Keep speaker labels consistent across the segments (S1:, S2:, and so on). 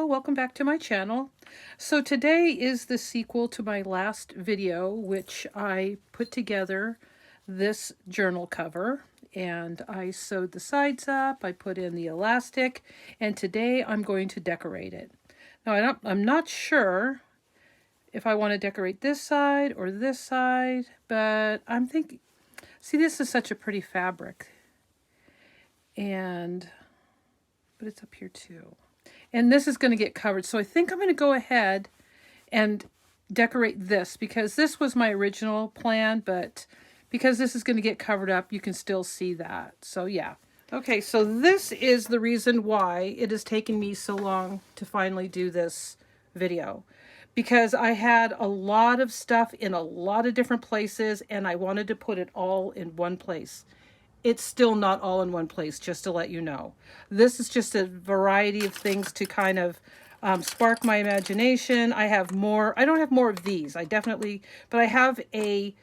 S1: Hello, welcome back to my channel. So today is the sequel to my last video, which I put together this journal cover and I sewed the sides up, I put in the elastic, and today I'm going to decorate it. Now I'm not sure if I want to decorate this side or this side, but I'm thinking, see, this is such a pretty fabric, but it's up here too. And this is going to get covered. So I think I'm going to go ahead and decorate this because this was my original plan, but because this is going to get covered up, you can still see that. So yeah. Okay, so this is the reason why it has taken me so long to finally do this video. Because I had a lot of stuff in a lot of different places and I wanted to put it all in one place. It's still not all in one place, just to let you know. This is just a variety of things to kind of spark my imagination. I have more. I don't have more of these. But I have a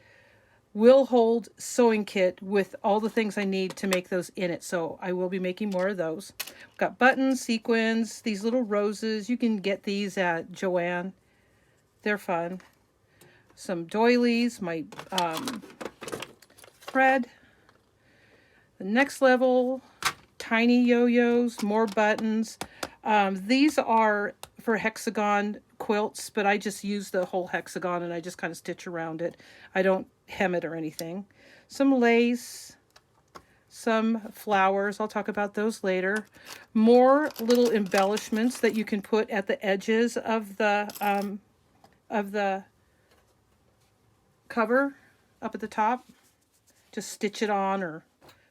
S1: will hold sewing kit with all the things I need to make those in it. So I will be making more of those. I've got buttons, sequins, these little roses. You can get these at Joann. They're fun. Some doilies, my thread. The next level, tiny yo-yos, more buttons. These are for hexagon quilts, but I just use the whole hexagon and I just kind of stitch around it. I don't hem it or anything. Some lace, some flowers. I'll talk about those later. More little embellishments that you can put at the edges of the cover up at the top. Just stitch it on or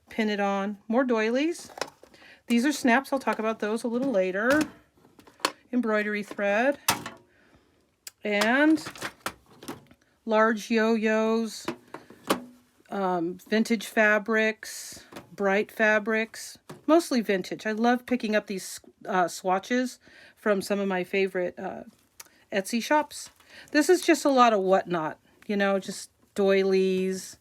S1: pin it on. More doilies. These are snaps. I'll talk about those a little later. Embroidery thread. And large yo-yos. Vintage fabrics. Bright fabrics. Mostly vintage. I love picking up these swatches from some of my favorite Etsy shops. This is just a lot of whatnot. You know, just doilies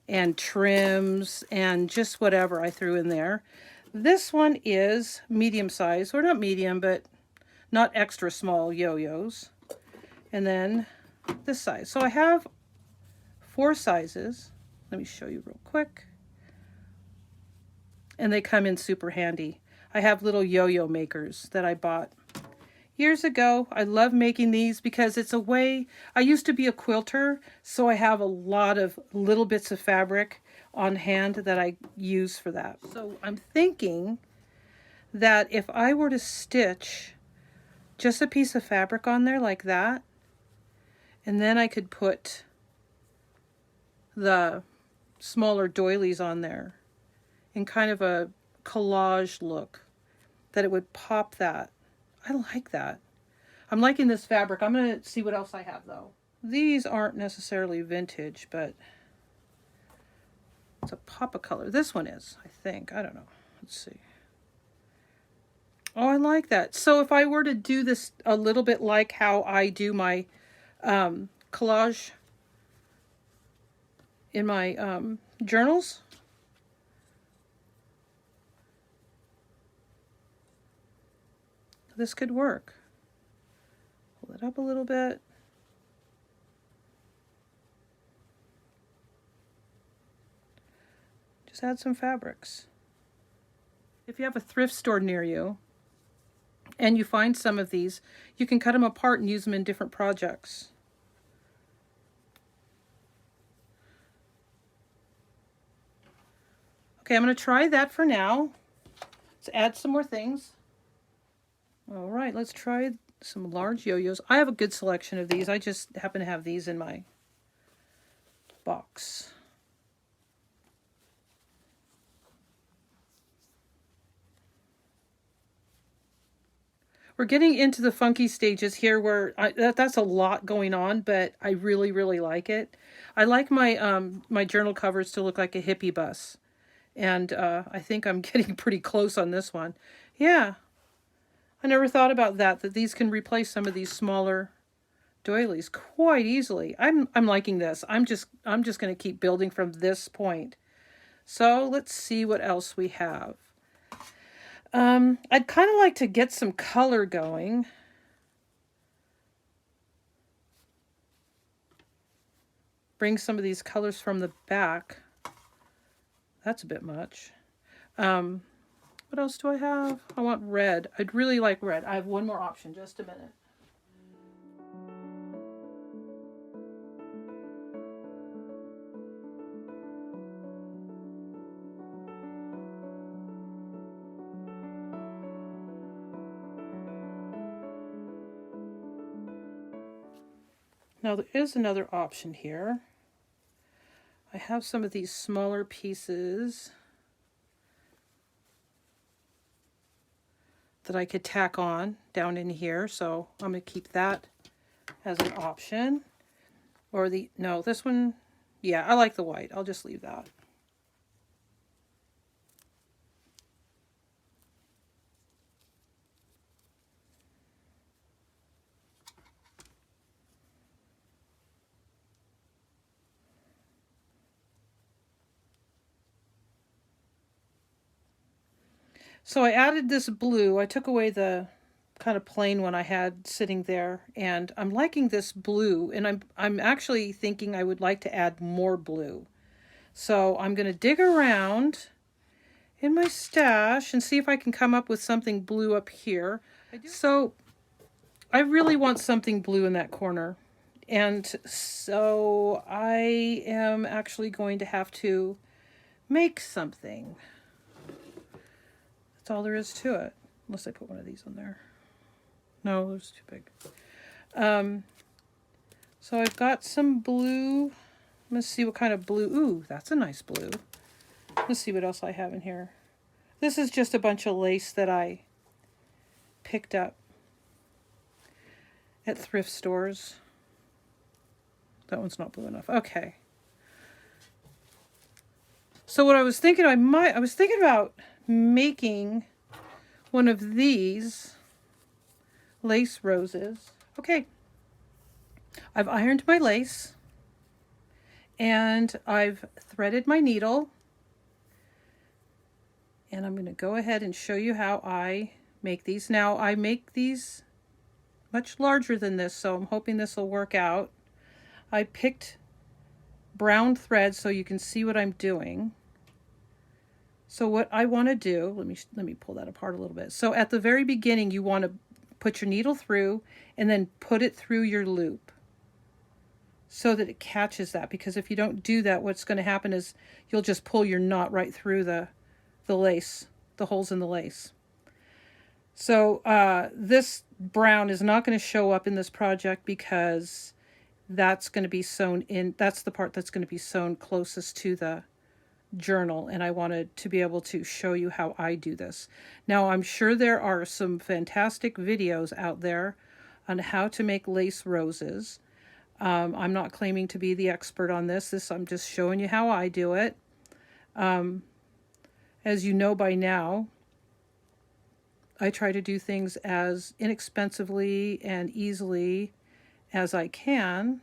S1: and trims and just whatever I threw in there. This one is medium size, or not medium, but not extra small yo-yos. And then this size. So I have 4 sizes. Let me show you real quick. And they come in super handy. I have little yo-yo makers that I bought years ago. I love making these because it's a way. I used to be a quilter, so I have a lot of little bits of fabric on hand that I use for that. So I'm thinking that if I were to stitch just a piece of fabric on there like that, and then I could put the smaller doilies on there in kind of a collage look, that it would pop that. I like that. I'm liking this fabric. I'm going to see what else I have, though. These aren't necessarily vintage, but it's a pop of color. This one is, I think. I don't know. Let's see. Oh, I like that. So if I were to do this a little bit like how I do my collage in my journals, this could work. Pull it up a little bit. Just add some fabrics. If you have a thrift store near you and you find some of these, you can cut them apart and use them in different projects. Okay, I'm going to try that for now. Let's add some more things. All right, let's try some large yo-yos. I have a good selection of these. I just happen to have these in my box. We're getting into the funky stages here where that's a lot going on, but I really, really like it. I like my my journal covers to look like a hippie bus. And I think I'm getting pretty close on this one. Yeah. I never thought about that these can replace some of these smaller doilies quite easily. I'm liking this. I'm just going to keep building from this point. So let's see what else we have. I'd kind of like to get some color going. Bring some of these colors from the back. That's a bit much. What else do I have? I want red. I'd really like red. I have one more option. Just a minute. Now there is another option here. I have some of these smaller pieces that I could tack on down in here, so I'm going to keep that as an option. Or no, this one, yeah, I like the white. I'll just leave that. So I added this blue. I took away the kind of plain one I had sitting there, and I'm liking this blue, and I'm actually thinking I would like to add more blue. So I'm going to dig around in my stash and see if I can come up with something blue up here. So I really want something blue in that corner. And so I am actually going to have to make something. That's all there is to it. Unless I put one of these on there. No, it's too big. So I've got some blue. Let's see what kind of blue. Ooh, that's a nice blue. Let's see what else I have in here. This is just a bunch of lace that I picked up at thrift stores. That one's not blue enough. Okay. So what I was thinking, I was thinking about making one of these lace roses. Okay. I've ironed my lace and I've threaded my needle. And I'm going to go ahead and show you how I make these. Now, I make these much larger than this, so I'm hoping this will work out. I picked brown thread so you can see what I'm doing. So what I want to do, let me pull that apart a little bit. So at the very beginning, you want to put your needle through and then put it through your loop so that it catches that. Because if you don't do that, what's going to happen is you'll just pull your knot right through the lace, the holes in the lace. So this brown is not going to show up in this project because that's going to be sewn in. That's the part that's going to be sewn closest to the journal, and I wanted to be able to show you how I do this. Now, I'm sure there are some fantastic videos out there on how to make lace roses. I'm not claiming to be the expert on this. I'm just showing you how I do it. As you know by now, I try to do things as inexpensively and easily as I can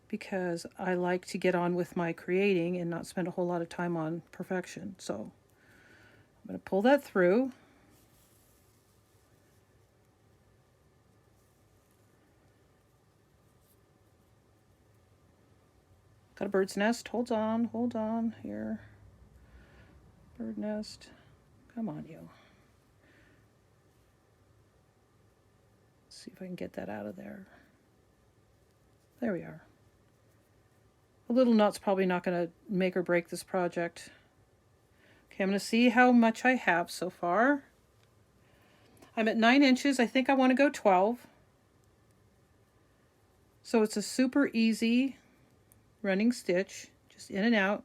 S1: because I like to get on with my creating and not spend a whole lot of time on perfection. So I'm going to pull that through. Got a bird's nest. Hold on here. Bird nest. Come on, you. Let's see if I can get that out of there. There we are. A little knot's probably not going to make or break this project. Okay, I'm going to see how much I have so far. I'm at 9 inches. I think I want to go 12. So it's a super easy running stitch, just in and out.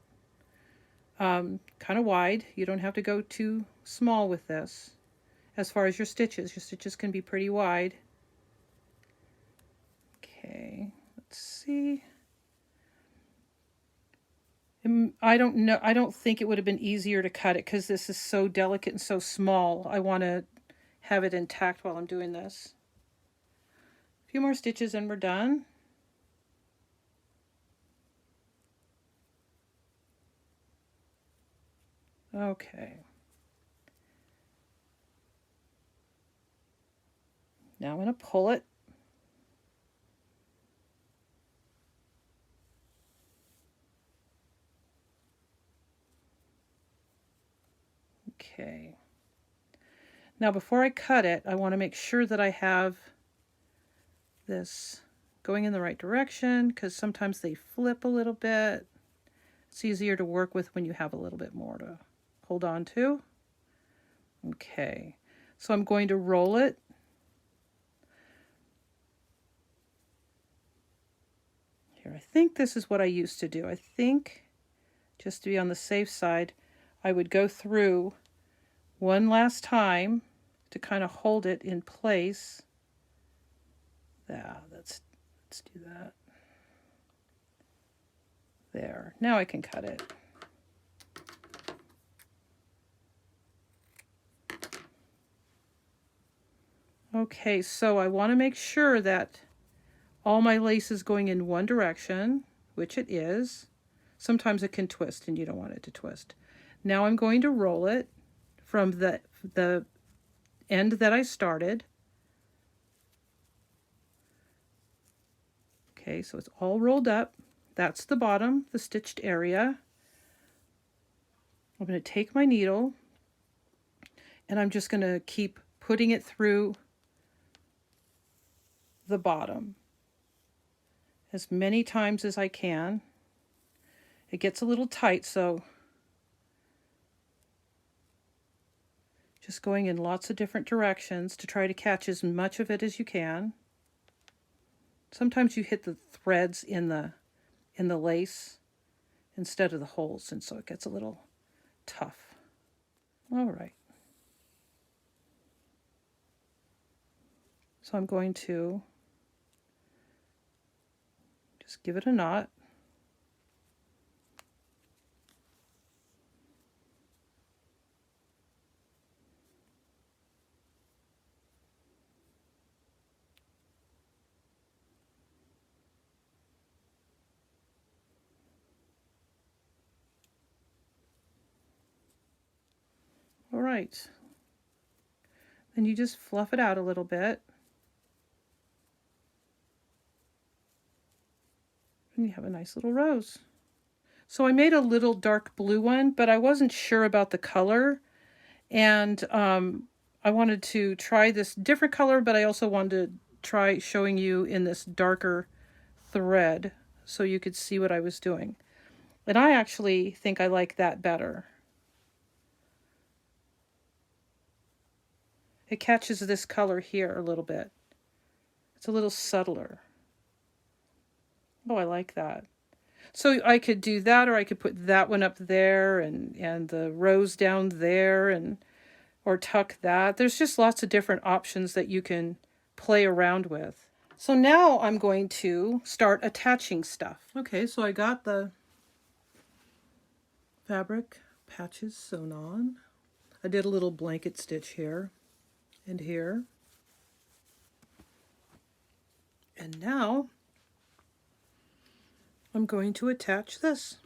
S1: Kind of wide. You don't have to go too small with this. As far as your stitches can be pretty wide. Okay, let's see. I don't know. I don't think it would have been easier to cut it because this is so delicate and so small. I want to have it intact while I'm doing this. A few more stitches and we're done. Okay. Now I'm going to pull it. Okay. Now before I cut it, I want to make sure that I have this going in the right direction, because sometimes they flip a little bit. It's easier to work with when you have a little bit more to hold on to. Okay, so I'm going to roll it. Here, I think this is what I used to do. I think, just to be on the safe side, I would go through one last time to kind of hold it in place. Yeah, let's do that. There, now I can cut it. Okay, so I want to make sure that all my lace is going in one direction, which it is. Sometimes it can twist and you don't want it to twist. Now I'm going to roll it from the end that I started. Okay, so it's all rolled up. That's the bottom, the stitched area. I'm going to take my needle and I'm just going to keep putting it through the bottom as many times as I can. It gets a little tight, so just going in lots of different directions to try to catch as much of it as you can. Sometimes you hit the threads in the lace instead of the holes, and so it gets a little tough. All right. So I'm going to just give it a knot. All right. Then you just fluff it out a little bit. And you have a nice little rose. So I made a little dark blue one, but I wasn't sure about the color. And I wanted to try this different color, but I also wanted to try showing you in this darker thread so you could see what I was doing. And I actually think I like that better. It catches this color here a little bit. It's a little subtler. Oh, I like that. So I could do that, or I could put that one up there and the rose down there, or tuck that. There's just lots of different options that you can play around with. So now I'm going to start attaching stuff. Okay, so I got the fabric patches sewn on. I did a little blanket stitch here and here. And now I'm going to attach this.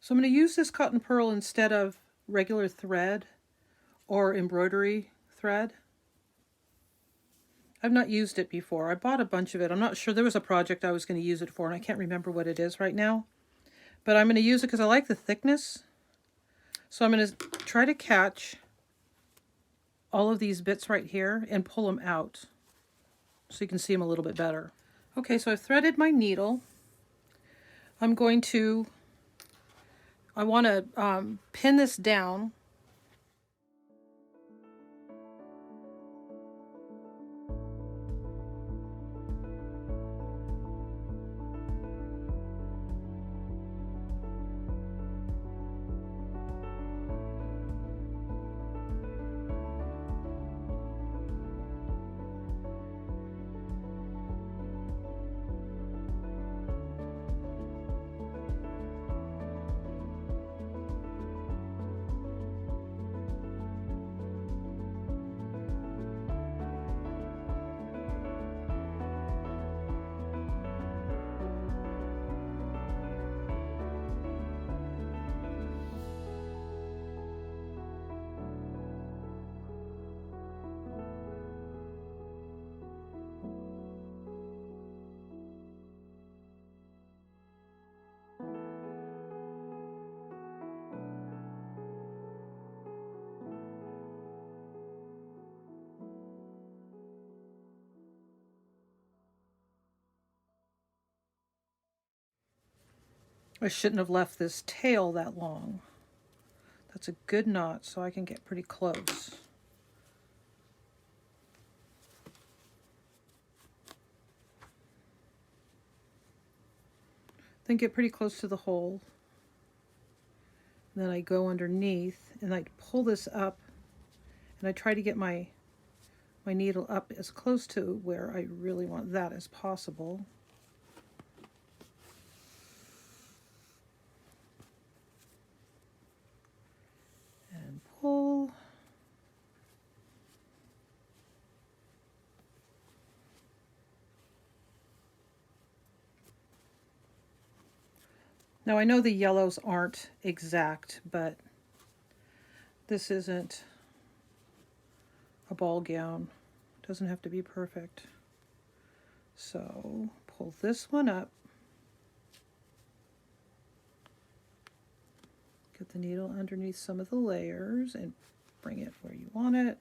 S1: So I'm going to use this cotton pearl instead of regular thread or embroidery thread. I've not used it before. I bought a bunch of it. I'm not sure. There was a project I was going to use it for, and I can't remember what it is right now. But I'm going to use it because I like the thickness. So I'm going to try to catch all of these bits right here and pull them out so you can see them a little bit better. Okay, so I've threaded my needle. I want to pin this down. I shouldn't have left this tail that long. That's a good knot, so I can get pretty close. Then get pretty close to the hole. Then I go underneath and I pull this up, and I try to get my needle up as close to where I really want that as possible. And pull. Now I know the yellows aren't exact, but this isn't a ball gown. It doesn't have to be perfect. So pull this one up. Get the needle underneath some of the layers and bring it where you want it.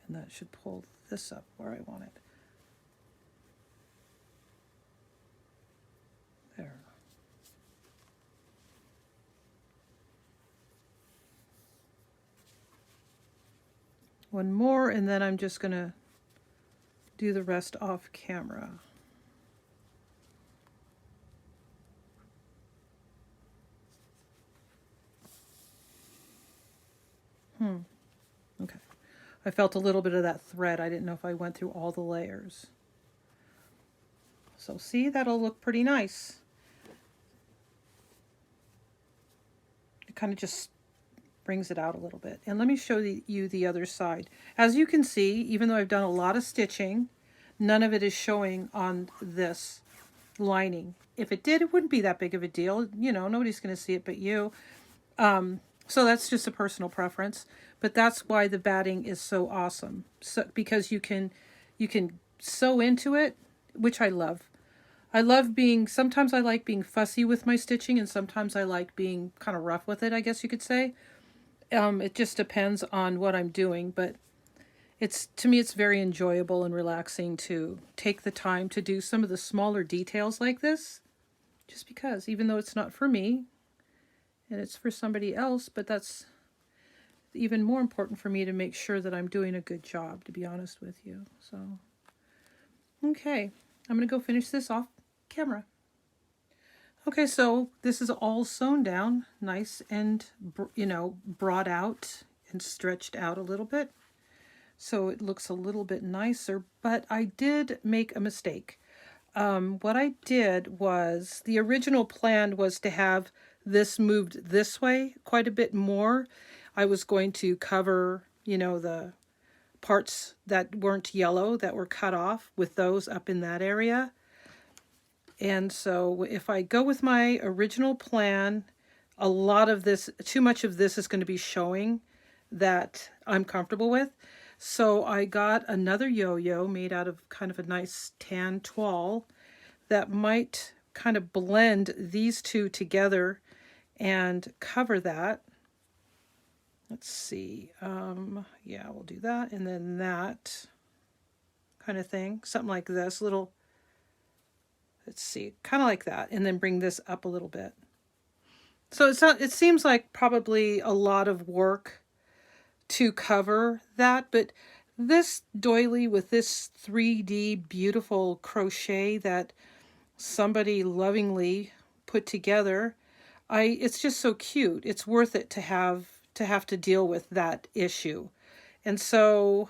S1: And that should pull this up where I want it. There. One more, and then I'm just going to do the rest off camera. Okay. I felt a little bit of that thread. I didn't know if I went through all the layers. So see, that'll look pretty nice. It kind of just brings it out a little bit. And let me show you the other side. As you can see, even though I've done a lot of stitching, none of it is showing on this lining. If it did, it wouldn't be that big of a deal. You know, nobody's going to see it but you. So that's just a personal preference. But that's why the batting is so awesome. So, because you can sew into it, which I love. I love being, sometimes I like being fussy with my stitching, and sometimes I like being kind of rough with it, I guess you could say. It just depends on what I'm doing, but to me it's very enjoyable and relaxing to take the time to do some of the smaller details like this, just because, even though it's not for me and it's for somebody else, but that's even more important for me to make sure that I'm doing a good job, to be honest with you. So, okay, I'm going to go finish this off camera. Okay, so this is all sewn down, nice and, you know, brought out and stretched out a little bit. So it looks a little bit nicer, but I did make a mistake. What I did was, the original plan was to have this moved this way quite a bit more. I was going to cover, you know, the parts that weren't yellow that were cut off with those up in that area. And so if I go with my original plan, a lot of this, too much of this is going to be showing that I'm comfortable with. So I got another yo-yo made out of kind of a nice tan toile that might kind of blend these two together and cover that. Let's see. Yeah, we'll do that. And then that kind of thing. Something like this. Little, let's see, kind of like that. And then bring this up a little bit. So it's not, it seems like probably a lot of work to cover that, but this doily with this 3D beautiful crochet that somebody lovingly put together, it's just so cute. It's worth it to have to deal with that issue. And so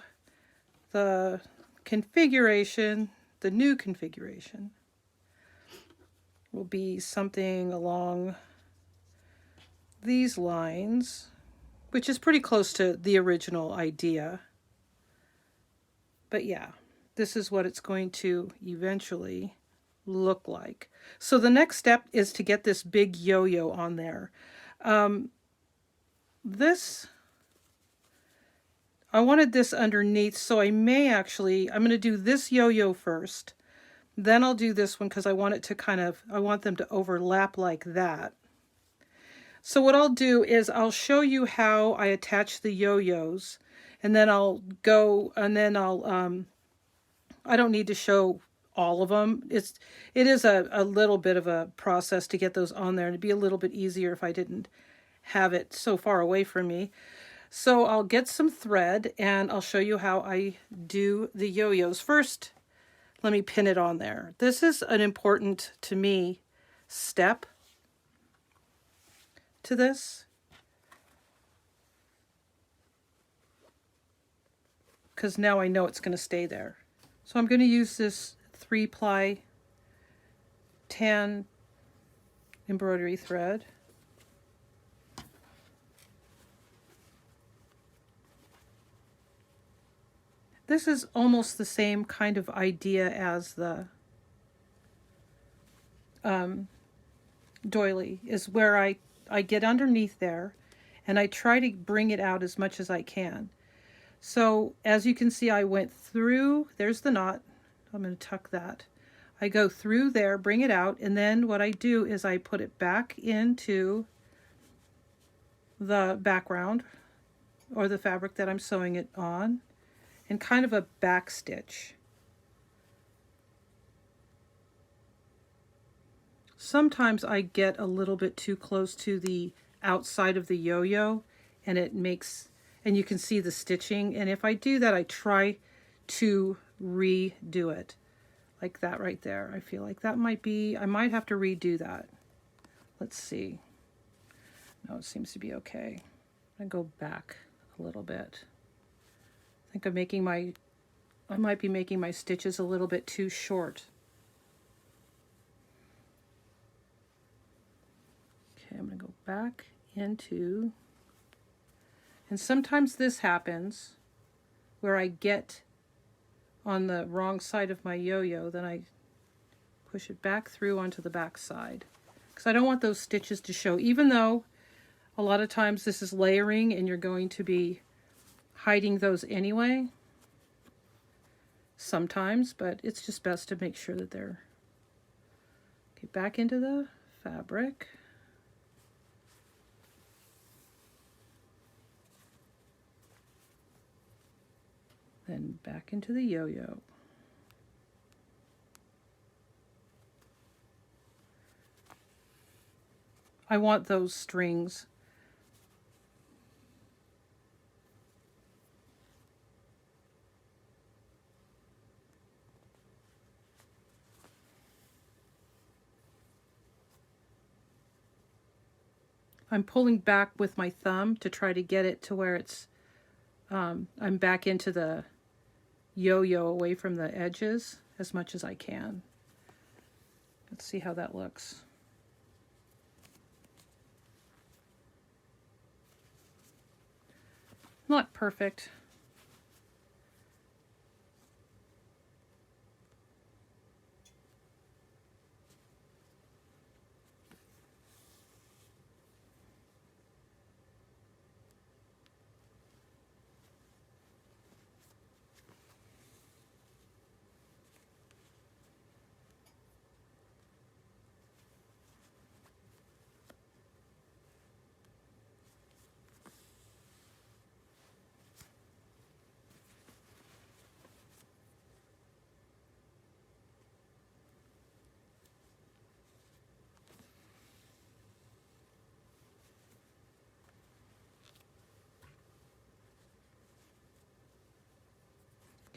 S1: the configuration, the new configuration, will be something along these lines, which is pretty close to the original idea. But yeah, this is what it's going to eventually look like. So the next step is to get this big yo-yo on there. I wanted this underneath, so I may actually, I'm going to do this yo-yo first. Then I'll do this one because I want it to kind of, I want them to overlap like that. So what I'll do is I'll show you how I attach the yo-yos, and then I'll go, and then I don't need to show all of them. It is a little bit of a process to get those on there, and it'd be a little bit easier if I didn't have it so far away from me. So I'll get some thread and I'll show you how I do the yo-yos. First, let me pin it on there. This is an important, to me, step to this, because now I know it's going to stay there. So I'm going to use this 3-ply tan embroidery thread. This is almost the same kind of idea as the doily, is where I get underneath there and I try to bring it out as much as I can. So as you can see, I went through, there's the knot, I'm going to tuck that. I go through there, bring it out, and then what I do is I put it back into the background or the fabric that I'm sewing it on, and kind of a back stitch. Sometimes I get a little bit too close to the outside of the yo-yo, and it makes, and you can see the stitching, and if I do that, I try to redo it like that right there. I feel like that might be, I might have to redo that. Let's see. No, it seems to be okay. I'm gonna go back a little bit. I think I'm making my, I might be making my stitches a little bit too short. Okay, I'm going to go back into, and sometimes this happens where I get on the wrong side of my yo-yo, then I push it back through onto the back side, because I don't want those stitches to show, even though a lot of times this is layering and you're going to be hiding those anyway, sometimes, but it's just best to make sure that they're, okay, back into the fabric. Then back into the yo-yo. I want those strings I'm pulling back with my thumb to try to get it to where it's, I'm back into the yo-yo away from the edges as much as I can. Let's see how that looks. Not perfect.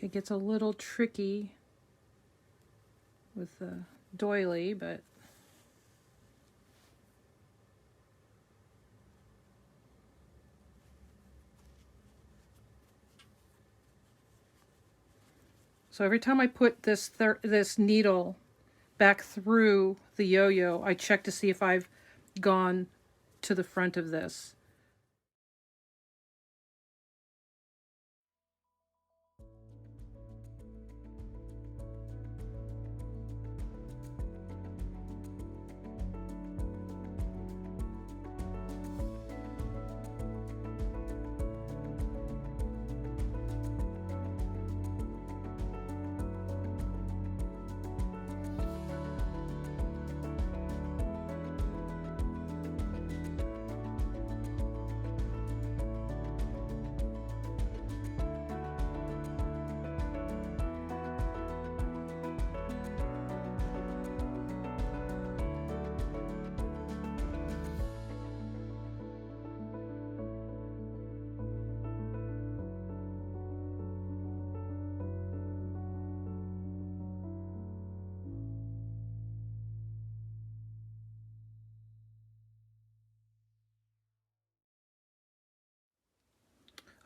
S1: It gets a little tricky with the doily, but so every time I put this needle back through the yo-yo, I check to see if I've gone to the front of this.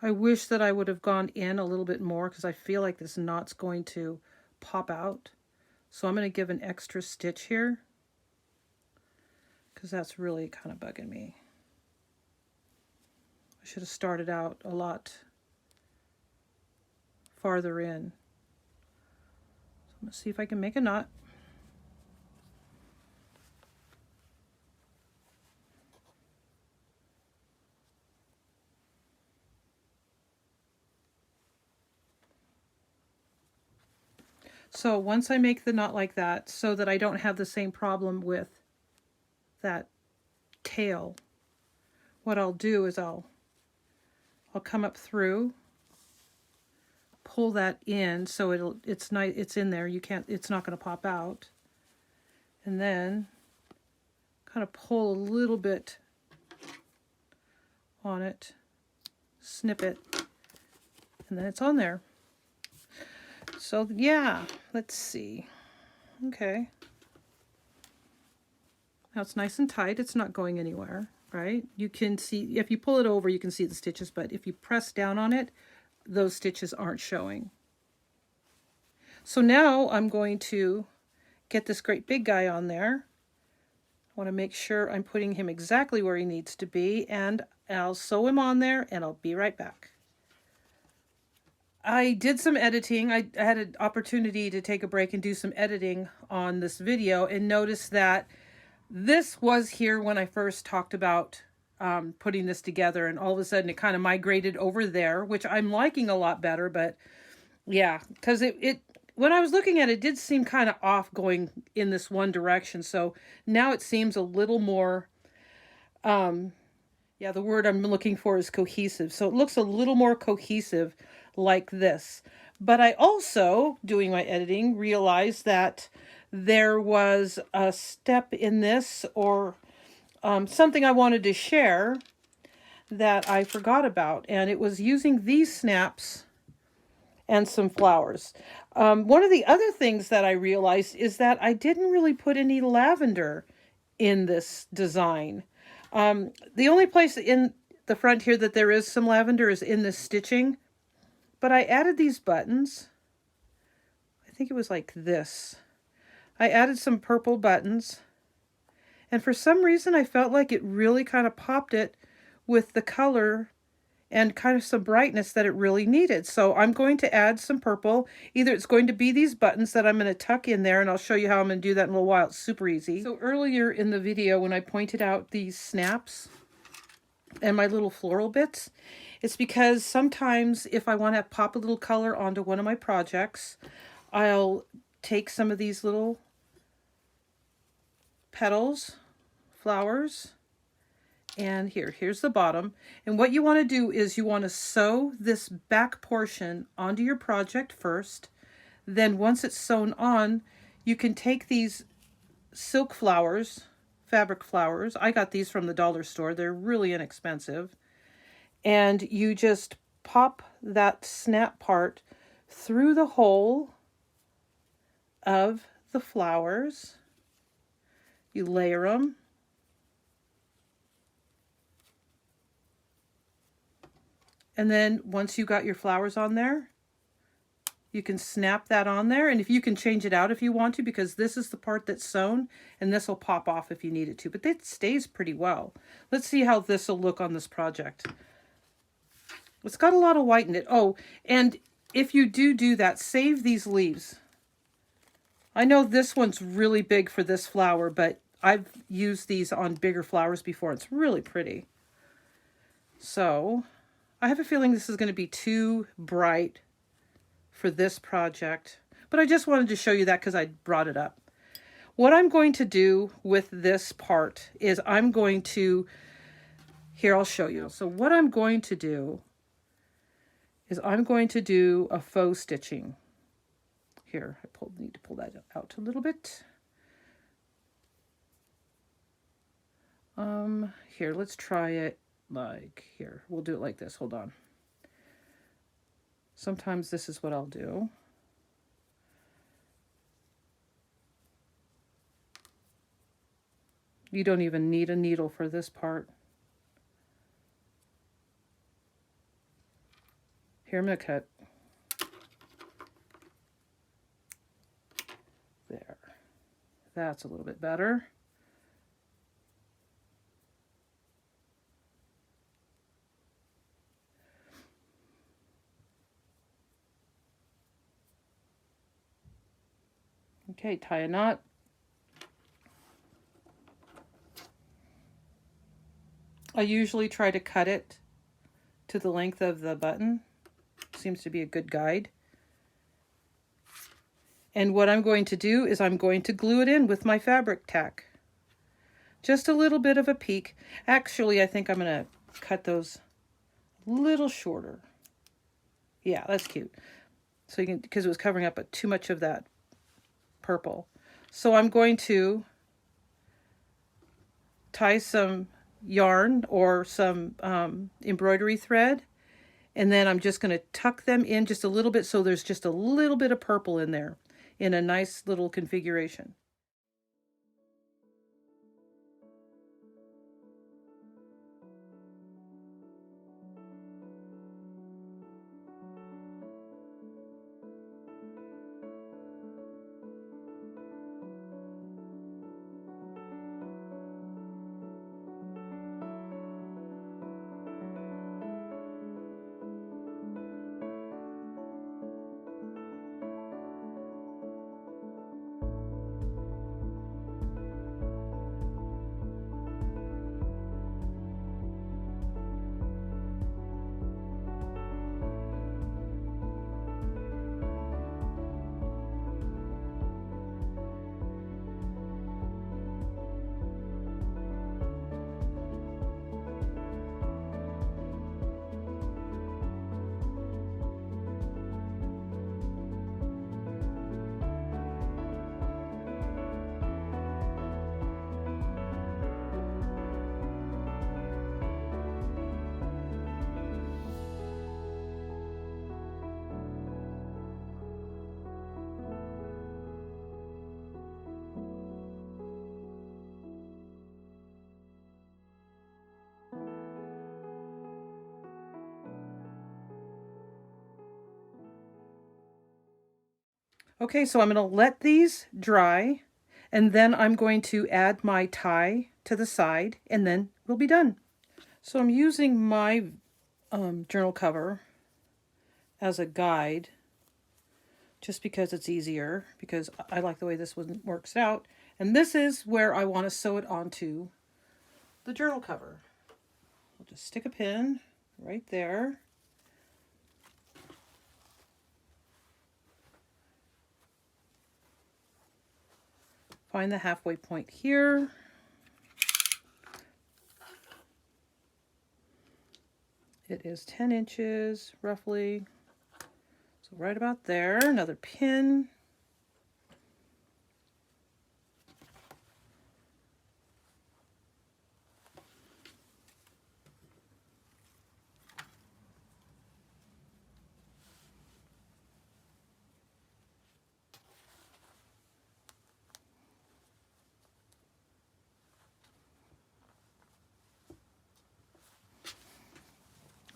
S1: I wish that I would have gone in a little bit more because I feel like this knot's going to pop out. So I'm going to give an extra stitch here because that's really kind of bugging me. I should have started out a lot farther in. So I'm going to see if I can make a knot. So once I make the knot like that, so that I don't have the same problem with that tail, what I'll do is I'll come up through, pull that in so it's nice, it's in there. It's not going to pop out. And then kind of pull a little bit on it, snip it, and then it's on there. So yeah, let's see. Okay. Now it's nice and tight. It's not going anywhere, right? You can see, if you pull it over, you can see the stitches, but if you press down on it, those stitches aren't showing. So now I'm going to get this great big guy on there. I want to make sure I'm putting him exactly where he needs to be, and I'll sew him on there, and I'll be right back. I did some editing. I had an opportunity to take a break and do some editing on this video and noticed that this was here when I first talked about putting this together, and all of a sudden it kind of migrated over there, which I'm liking a lot better. But yeah, because it when I was looking at it, it did seem kind of off going in this one direction. So now it seems a little more, yeah, the word I'm looking for is cohesive. So it looks a little more cohesive like this. But I also, doing my editing, realized that there was a step in this, or something I wanted to share that I forgot about, and it was using these snaps and some flowers. One of the other things that I realized is that I didn't really put any lavender in this design. The only place in the front here that there is some lavender is in this stitching. But I added these buttons. I think it was like this. I added some purple buttons. And for some reason, I felt like it really kind of popped it with the color and kind of some brightness that it really needed. So I'm going to add some purple. Either it's going to be these buttons that I'm going to tuck in there, and I'll show you how I'm going to do that in a little while. It's super easy. So earlier in the video, when I pointed out these snaps and my little floral bits, it's because sometimes if I want to pop a little color onto one of my projects, I'll take some of these little petals, flowers, and here's the bottom. And what you want to do is you want to sew this back portion onto your project first. Then once it's sewn on, you can take these silk flowers, fabric flowers. I got these from the dollar store. They're really inexpensive. And you just pop that snap part through the hole of the flowers. You layer them. And then once you got your flowers on there, you can snap that on there. And if you can change it out if you want to, because this is the part that's sewn, and this will pop off if you need it to. But it stays pretty well. Let's see how this will look on this project. It's got a lot of white in it. Oh, and if you do that, save these leaves. I know this one's really big for this flower, but I've used these on bigger flowers before. It's really pretty. So I have a feeling this is going to be too bright for this project, but I just wanted to show you that because I brought it up. What I'm going to do with this part is I'm going to, here, I'll show you. So what I'm going to do is I'm going to do a faux stitching. Here, I need to pull that out a little bit. Here, let's try it like here. We'll do it like this. Hold on. Sometimes this is what I'll do. You don't even need a needle for this part. Here, I'm going to cut. There. That's a little bit better. Okay, tie a knot. I usually try to cut it to the length of the button. Seems to be a good guide. And what I'm going to do is I'm going to glue it in with my fabric tack. Just a little bit of a peak. Actually, I think I'm going to cut those a little shorter. Yeah, that's cute. So you can, because it was covering up too much of that purple. So I'm going to tie some yarn or some embroidery thread, and then I'm just going to tuck them in just a little bit so there's just a little bit of purple in there in a nice little configuration. Okay, so I'm going to let these dry, and then I'm going to add my tie to the side, and then we'll be done. So I'm using my journal cover as a guide, just because it's easier, because I like the way this one works out. And this is where I want to sew it onto the journal cover. I'll just stick a pin right there. Find the halfway point here. It is 10 inches roughly. So right about there, another pin.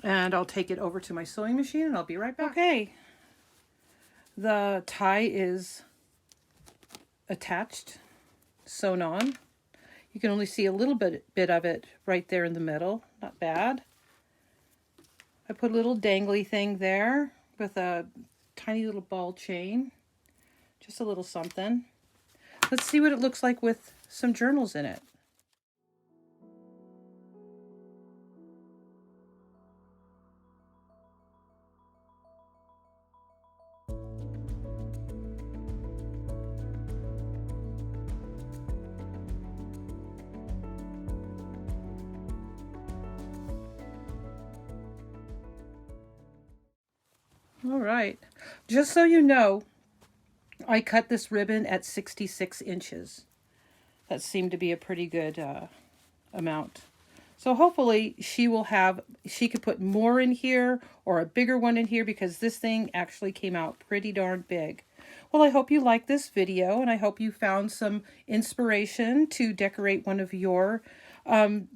S1: And I'll take it over to my sewing machine and I'll be right back. Okay, the tie is attached, sewn on. You can only see a little bit of it right there in the middle. Not bad. I put a little dangly thing there with a tiny little ball chain. Just a little something. Let's see what it looks like with some journals in it. All right, just so you know, I cut this ribbon at 66 inches. That seemed to be a pretty good amount. So hopefully she could put more in here or a bigger one in here, because this thing actually came out pretty darn big. Well, I hope you liked this video, and I hope you found some inspiration to decorate one of your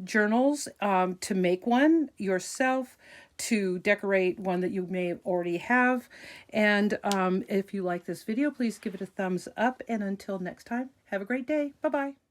S1: journals, to make one yourself, to decorate one that you may already have. And if you like this video, please give it a thumbs up. And until next time, have a great day. Bye-bye.